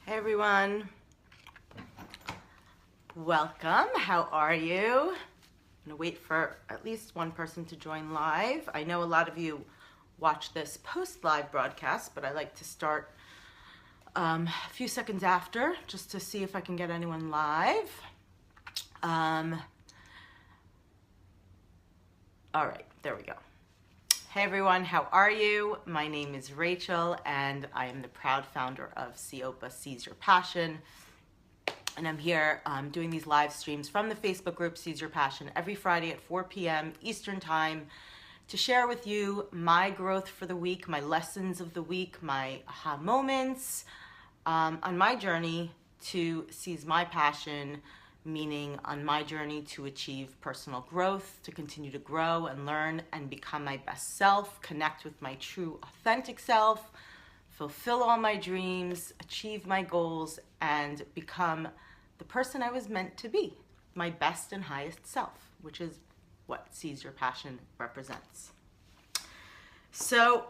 Hey everyone, welcome. How are you? I'm gonna wait for at least one person to join live. I know a lot of you watch this post-live broadcast, but I like to start a few seconds after just to see if I can get anyone live. All right, there we go. Hey everyone, how are you? My name is Rachel and I am the proud founder of CIOPA Seize Your Passion. And I'm here doing these live streams from the Facebook group Seize Your Passion every Friday at 4 p.m. Eastern Time to share with you my growth for the week, my lessons of the week, my aha moments on my journey to seize my passion, meaning on my journey to achieve personal growth, to continue to grow and learn and become my best self, connect with my true authentic self, fulfill all my dreams, achieve my goals, and become the person I was meant to be, my best and highest self, which is what Seize Your Passion represents. So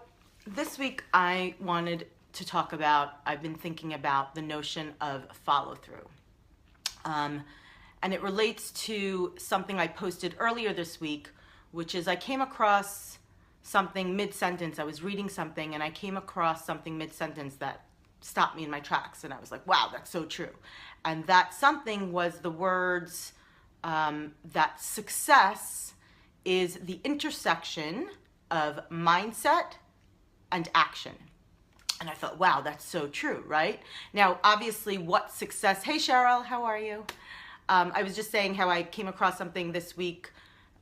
this week I wanted to talk about, I've been thinking about the notion of follow-through. And it relates to something I posted earlier this week, which is I came across something mid-sentence. I was reading something and I came across something mid-sentence that stopped me in my tracks. And I was like, wow, that's so true. And that something was the words that success is the intersection of mindset and action. And I thought, wow, that's so true, right? Now, obviously, what success... Hey, Cheryl, how are you? I was just saying how I came across something this week,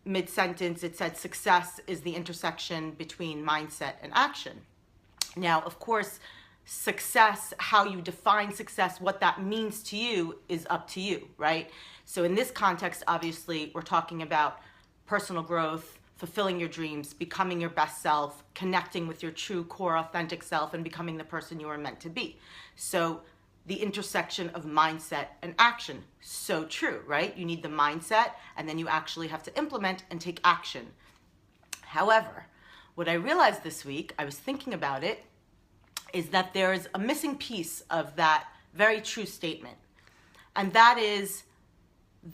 mid-sentence. It said success is the intersection between mindset and action. Now, of course, success, how you define success, what that means to you is up to you, right? So in this context, obviously, we're talking about personal growth, fulfilling your dreams, becoming your best self, connecting with your true core authentic self, and becoming the person you are meant to be. So the intersection of mindset and action, so true, right? You need the mindset, and then you actually have to implement and take action. However, what I realized this week, I was thinking about it, is that there's a missing piece of that very true statement, and that is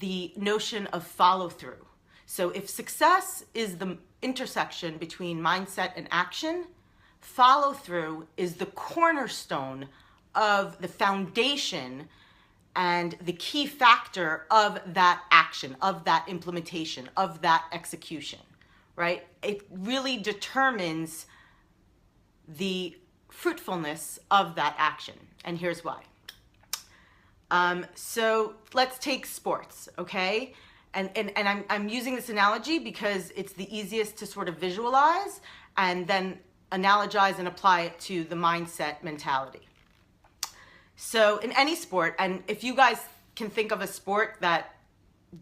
the notion of follow-through. So if success is the intersection between mindset and action, follow-through is the cornerstone of the foundation and the key factor of that action, of that implementation, of that execution, right? It really determines the fruitfulness of that action. And here's why. So let's take sports, okay? And I'm using this analogy because it's the easiest to sort of visualize and then analogize and apply it to the mindset mentality. So in any sport, and if you guys can think of a sport that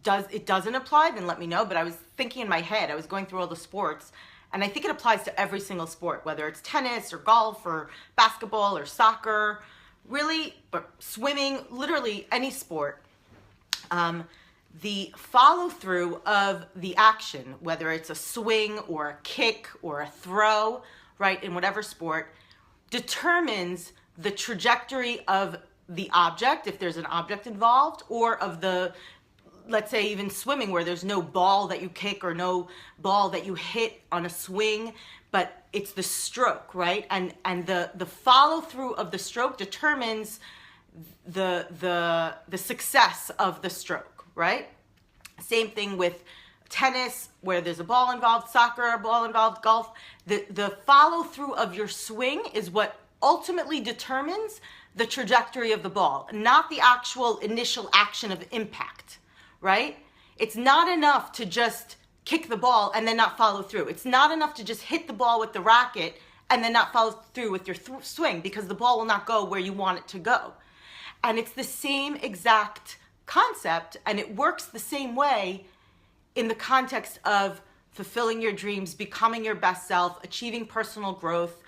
doesn't apply, then let me know. But I was thinking in my head, I was going through all the sports, and I think it applies to every single sport, whether it's tennis or golf or basketball or soccer, really, or swimming, literally any sport. The follow-through of the action, whether it's a swing or a kick or a throw, right, in whatever sport, determines the trajectory of the object, if there's an object involved, or of the, let's say even swimming where there's no ball that you kick or no ball that you hit on a swing, but it's the stroke, right? And the follow through of the stroke determines the success of the stroke, right? Same thing with tennis, where there's a ball involved, soccer, a ball involved, golf. The follow through of your swing is what ultimately determines the trajectory of the ball, not the actual initial action of impact, right? It's not enough to just kick the ball and then not follow through. It's not enough to just hit the ball with the racket and then not follow through with your swing, because the ball will not go where you want it to go. And it's the same exact concept, and it works the same way in the context of fulfilling your dreams, becoming your best self, achieving personal growth,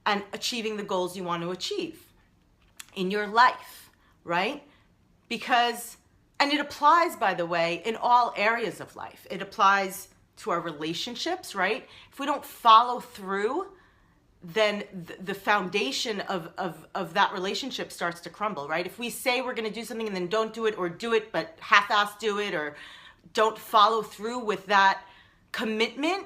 and achieving the goals you want to achieve in your life, right? Because, and it applies, by the way, in all areas of life. It applies to our relationships, right? If we don't follow through then the foundation of that relationship starts to crumble, right? If we say we're going to do something and then don't do it, or do it but half-ass do it, or don't follow through with that commitment,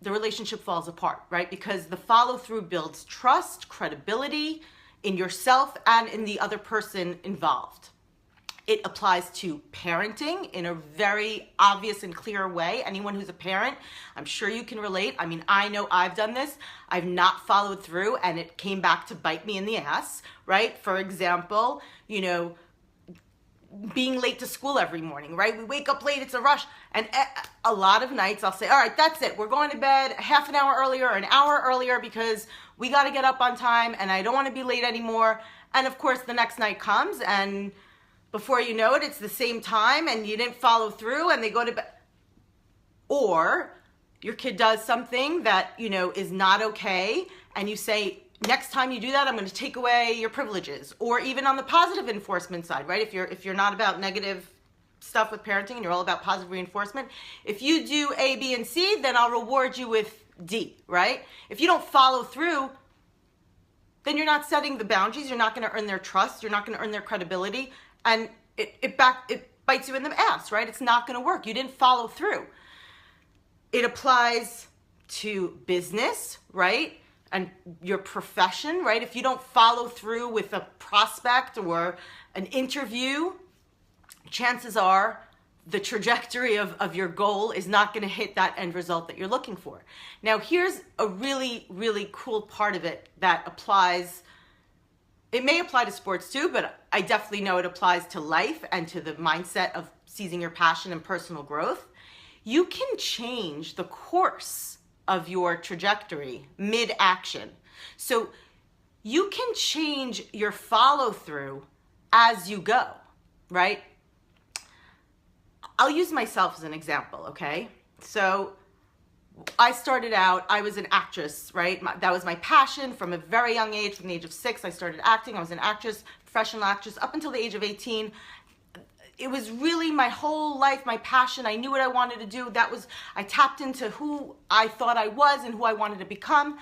the relationship falls apart, right? Because the follow-through builds trust, credibility in yourself and in the other person involved. It applies to parenting in a very obvious and clear way. Anyone who's a parent, I'm sure you can relate. I mean, I know I've done this. I've not followed through and it came back to bite me in the ass, right? For example, you know, being late to school every morning, right? We wake up late, it's a rush. And a lot of nights I'll say, all right, that's it. We're going to bed half an hour earlier or an hour earlier because we got to get up on time and I don't want to be late anymore. And of course, the next night comes and before you know it, it's the same time and you didn't follow through and they go to bed. Or your kid does something that, you know, is not okay and you say, next time you do that, I'm going to take away your privileges. Or even on the positive enforcement side, right? If you're not about negative stuff with parenting and you're all about positive reinforcement, if you do A, B, and C, then I'll reward you with D, right? If you don't follow through, then you're not setting the boundaries. You're not going to earn their trust. You're not going to earn their credibility. And it bites you in the ass, right? It's not going to work. You didn't follow through. It applies to business, right? And your profession, right? If you don't follow through with a prospect or an interview, chances are the trajectory of your goal is not going to hit that end result that you're looking for. Now, here's a really, really cool part of it that applies. It may apply to sports too, but I definitely know it applies to life and to the mindset of seizing your passion and personal growth. You can change the course of your trajectory mid-action. So you can change your follow-through as you go, right? I'll use myself as an example, okay? So I started out, I was an actress, right? That was my passion from a very young age. From the age of 6, I started acting. I was an actress, professional actress, up until the age of 18. It was really my whole life, my passion. I knew what I wanted to do. I tapped into who I thought I was and who I wanted to become.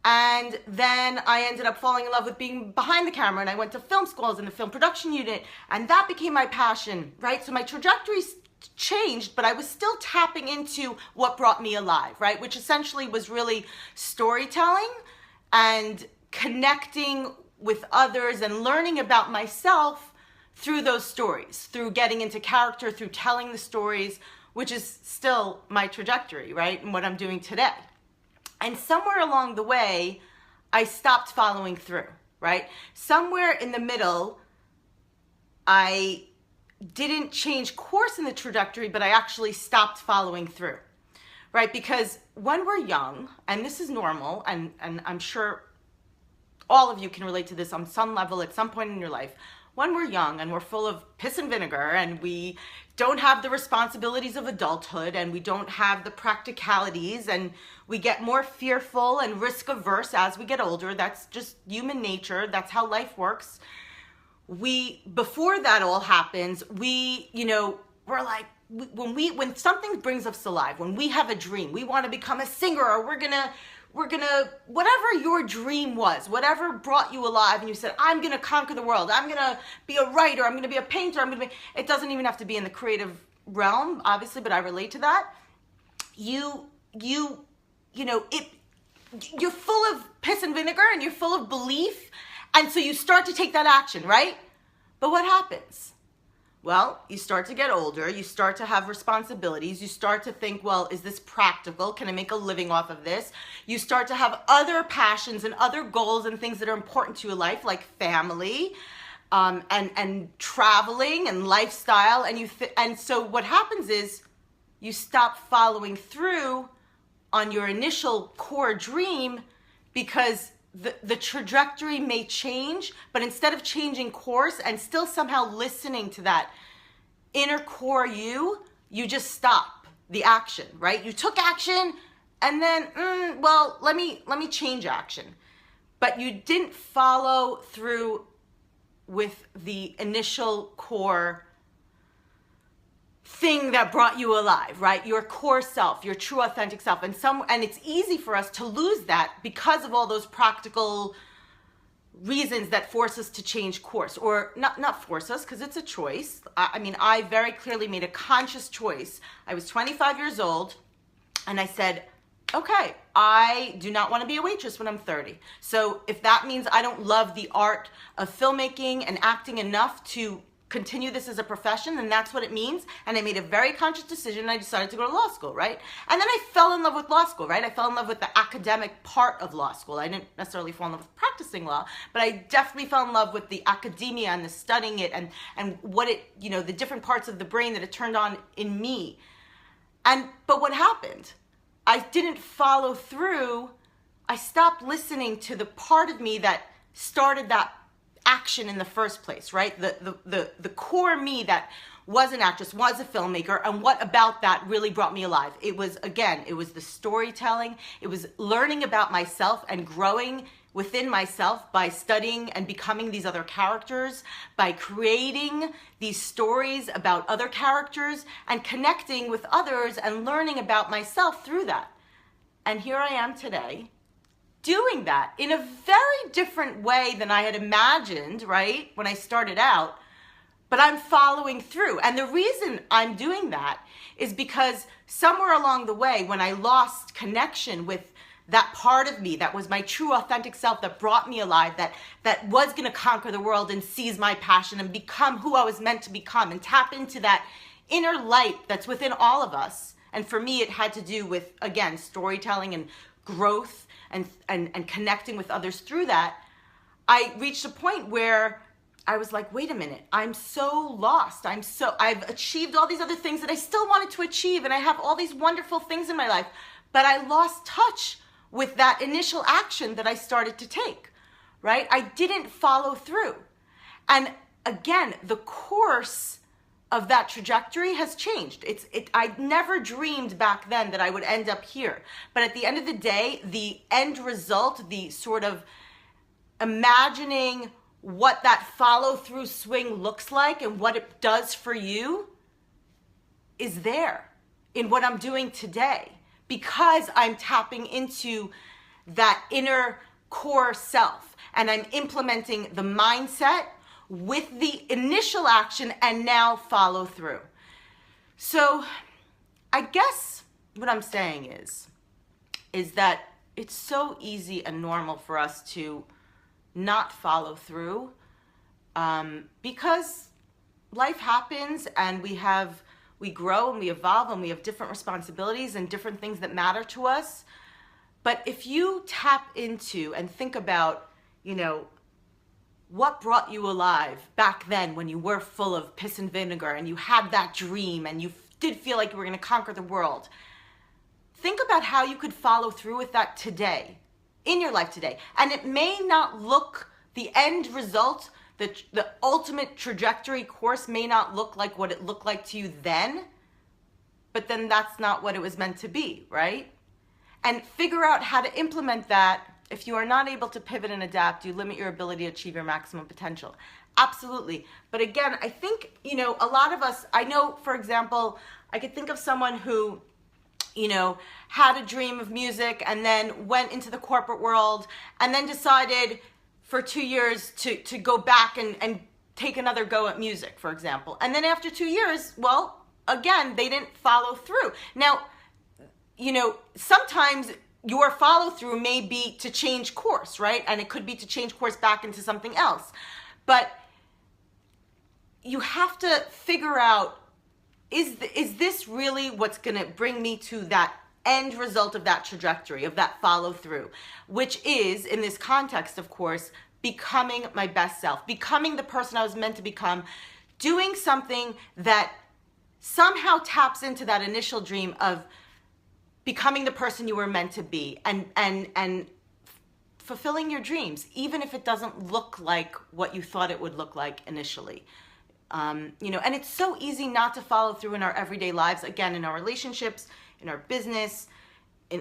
And then I ended up falling in love with being behind the camera, and I went to film schools in the film production unit, and that became my passion, right? So my trajectory changed, but I was still tapping into what brought me alive, right? Which essentially was really storytelling and connecting with others and learning about myself through those stories, through getting into character, through telling the stories, which is still my trajectory, right? And what I'm doing today. And somewhere along the way, I stopped following through, right? Somewhere in the middle, I didn't change course in the trajectory, but I actually stopped following through, right? Because when we're young, and this is normal, and I'm sure all of you can relate to this on some level at some point in your life, when we're young and we're full of piss and vinegar and we don't have the responsibilities of adulthood and we don't have the practicalities and we get more fearful and risk averse as we get older. That's just human nature. That's how life works. Before that all happens, we're like, when something brings us alive, when we have a dream, we want to become a singer, or we're gonna, whatever your dream was, whatever brought you alive, and you said, I'm gonna conquer the world, I'm gonna be a writer, I'm gonna be a painter, it doesn't even have to be in the creative realm, obviously, but I relate to that. You're full of piss and vinegar and you're full of belief. And so you start to take that action, right? But what happens? Well, you start to get older, you start to have responsibilities, you start to think, well, is this practical? Can I make a living off of this? You start to have other passions and other goals and things that are important to your life, like family, and traveling and lifestyle. And so what happens is you stop following through on your initial core dream because the trajectory may change, but instead of changing course and still somehow listening to that inner core you just stop the action, right? You took action and then, let me change action. But you didn't follow through with the initial core thing that brought you alive, right? Your core self, your true authentic self. And it's easy for us to lose that because of all those practical reasons that force us to change course, or not force us, because it's a choice. I mean, I very clearly made a conscious choice. I was 25 years old and I said, okay, I do not want to be a waitress when I'm 30. So if that means I don't love the art of filmmaking and acting enough to continue this as a profession, then that's what it means. And I made a very conscious decision, and I decided to go to law school, right? And then I fell in love with law school, right? I fell in love with the academic part of law school. I didn't necessarily fall in love with practicing law, but I definitely fell in love with the academia and the studying it and what it, the different parts of the brain that it turned on in me. But what happened? I didn't follow through. I stopped listening to the part of me that started that action in the first place, right? The core me that was an actress, was a filmmaker, and what about that really brought me alive? It was the storytelling. It was learning about myself and growing within myself by studying and becoming these other characters, by creating these stories about other characters and connecting with others and learning about myself through that. And here I am today, doing that in a very different way than I had imagined, right, when I started out, but I'm following through. And the reason I'm doing that is because somewhere along the way, when I lost connection with that part of me that was my true authentic self, that brought me alive, that was going to conquer the world and seize my passion and become who I was meant to become and tap into that inner light that's within all of us. And for me, it had to do with, again, storytelling and growth and connecting with others through that. I reached a point where I was like, wait a minute, I'm so lost. I've achieved all these other things that I still wanted to achieve, and I have all these wonderful things in my life, but I lost touch with that initial action that I started to take, right? I didn't follow through. And again, the course of that trajectory has changed. I never dreamed back then that I would end up here. But at the end of the day, the end result, the sort of imagining what that follow through swing looks like and what it does for you is there in what I'm doing today, because I'm tapping into that inner core self and I'm implementing the mindset with the initial action and now follow through. So I guess what I'm saying is that it's so easy and normal for us to not follow through because life happens and we grow and we evolve and we have different responsibilities and different things that matter to us. But if you tap into and think about, what brought you alive back then when you were full of piss and vinegar and you had that dream and you did feel like you were going to conquer the world, think about how you could follow through with that today, in your life today. And it may not look, the end result, the ultimate trajectory course may not look like what it looked like to you then, but then that's not what it was meant to be, right? And figure out how to implement that. If you are not able to pivot and adapt, you limit your ability to achieve your maximum potential. Absolutely. But again, I think, a lot of us, I know, for example, I could think of someone who, had a dream of music and then went into the corporate world and then decided for 2 years to go back and take another go at music, for example. And then after 2 years, well, again, they didn't follow through. Now, sometimes your follow through may be to change course, right? And it could be to change course back into something else. But you have to figure out, is this really what's going to bring me to that end result of that trajectory, of that follow through, which is, in this context, of course, becoming my best self, becoming the person I was meant to become, doing something that somehow taps into that initial dream of becoming the person you were meant to be and fulfilling your dreams, even if it doesn't look like what you thought it would look like initially. And it's so easy not to follow through in our everyday lives, again, in our relationships, in our business,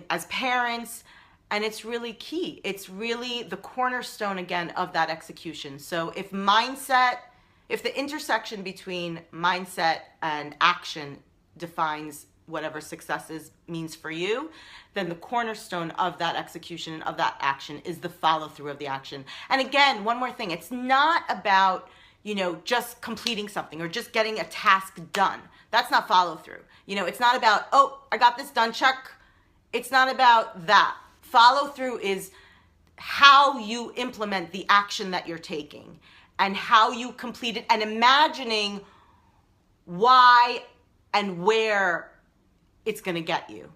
as parents, and it's really key. It's really the cornerstone, again, of that execution. So if mindset if the intersection between mindset and action defines whatever success means for you, then the cornerstone of that execution and of that action is the follow through of the action. And again, one more thing, it's not about, just completing something or just getting a task done. That's not follow through. It's not about, oh, I got this done, check. It's not about that. Follow through is how you implement the action that you're taking and how you complete it, and imagining why and where it's going to get you,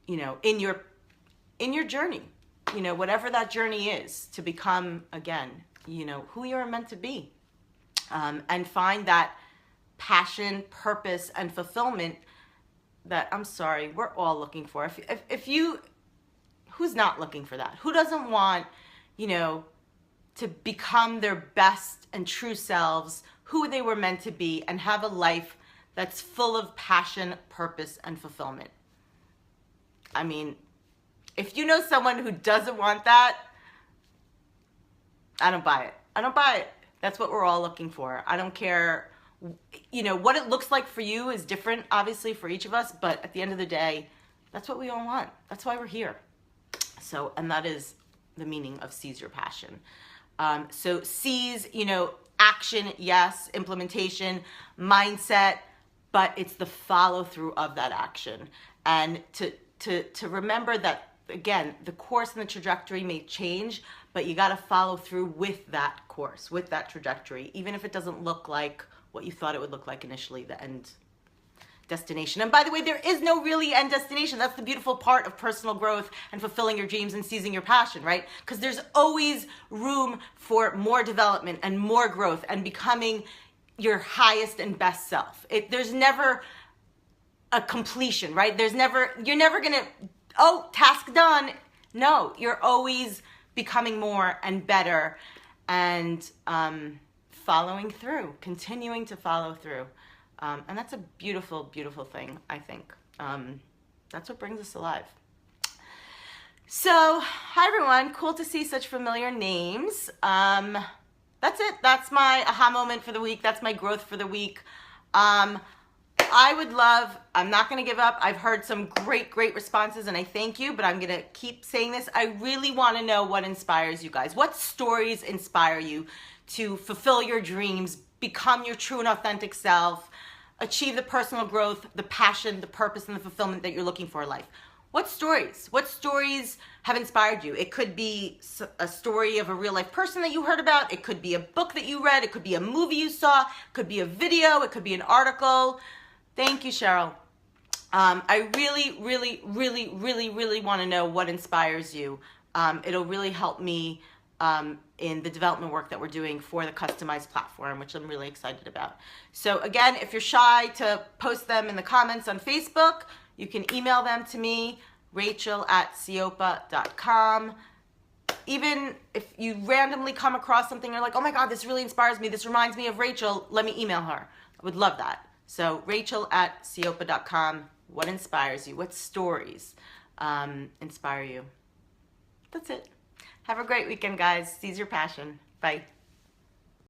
in your journey, whatever that journey is to become, again, who you're meant to be, and find that passion, purpose, and fulfillment that, I'm sorry, we're all looking for. If you, who's not looking for that? Who doesn't want, to become their best and true selves, who they were meant to be, and have a life that's full of passion, purpose, and fulfillment? I mean, if you know someone who doesn't want that, I don't buy it. I don't buy it. That's what we're all looking for. I don't care, what it looks like for you is different, obviously, for each of us, but at the end of the day, that's what we all want. That's why we're here. So, and that is the meaning of seize your passion. So seize, action, yes, implementation, mindset, but it's the follow through of that action. And to remember that, again, the course and the trajectory may change, but you got to follow through with that course, with that trajectory, even if it doesn't look like what you thought it would look like initially, the end destination. And by the way, there is no really end destination. That's the beautiful part of personal growth and fulfilling your dreams and seizing your passion, right? Because there's always room for more development and more growth and becoming your highest and best self. There's never a completion, right? You're never gonna, task done. No, you're always becoming more and better and following through, continuing to follow through. And that's a beautiful, beautiful thing, I think. That's what brings us alive. So, hi everyone. Cool to see such familiar names. That's it. That's my aha moment for the week. That's my growth for the week. I would love, I'm not going to give up. I've heard some great, great responses and I thank you, but I'm going to keep saying this. I really want to know what inspires you guys. What stories inspire you to fulfill your dreams, become your true and authentic self, achieve the personal growth, the passion, the purpose, and the fulfillment that you're looking for in life? What stories have inspired you? It could be a story of a real life person that you heard about. It could be a book that you read. It could be a movie you saw. It could be a video. It could be an article. Thank you, Cheryl. I really, really, really, really, really want to know what inspires you. It'll really help me in the development work that we're doing for the customized platform, which I'm really excited about. So again, if you're shy to post them in the comments on Facebook, you can email them to me, rachel@siopa.com. Even if you randomly come across something, you're like, oh my God, this really inspires me. This reminds me of Rachel. Let me email her. I would love that. So rachel@siopa.com. What inspires you? What stories inspire you? That's it. Have a great weekend, guys. Seize your passion. Bye.